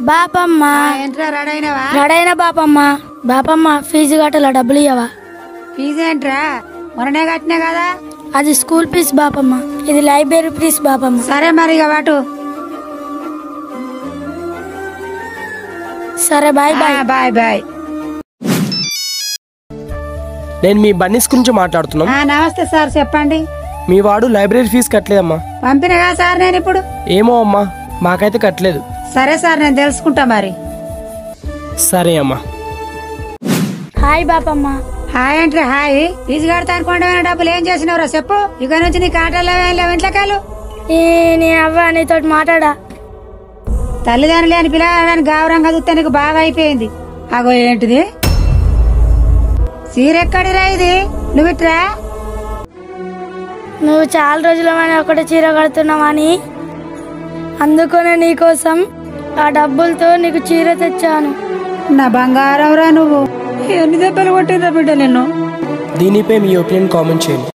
బాపమ్మ ఏంట్రా రెడైనవా? రెడైన బాపమ్మ. బాపమ్మ ఫీజు కట్టాల, డబ్బులు ఇయ్యవా? ఫీజు ఏంట్రా? మొన్ననే కట్టినా కదా. అది స్కూల్ ఫీజ్ బాపమ్మ, ఇది లైబ్రరీ ఫీజ్ బాపమ్మ. సరే మరి ఇక వాటు. సరే బాయ్ బాయ్. Bye bye. నేను మీ బన్నీస్ గురించి మాట్లాడుతున్నాం. నమస్తే సార్, చెప్పండి. మీ వాడు లైబ్రరీ ఫీజు కట్టలేదమ్మా. పంపినగా సార్ నేను ఇప్పుడు? ఏమో అమ్మా, మాకైతే కట్టలేదు. సరే సార్, నేను తెలుసుకుంటా మరి. సరే అమ్మా. హాయ్ బాపమ్మ. హాయ్ ఏంట్రా హాయ్? ఫీజు కడతా అనుకుంటా డబ్బులు ఏం చేసినవరా చెప్పు. ఇక నుంచి నీ కాటల్లో ఇంట్లోకాలు. నీ అవ్వ నీతో మాట్లాడా? తల్లిదండ్రులు అని పిల్లగాని గౌరవంగా చూస్తే నీకు బాగా అయిపోయింది. అగో ఏంటిది చీరెక్కడిరా ఇది? నువ్వు ఇట్రా. నువ్వు చాలా రోజులమని ఒకటి చీర కడుతున్నావని అందుకనే నీకోసం ఆ డబ్బులతో నీకు చీర తెచ్చాను. నా బంగారం రా నువ్వు. ఎన్ని దెబ్బలు కొట్టిందా బిడ్డ నిన్ను? దీనిపై మీ ఒపీనియన్ కామెంట్ చేయండి.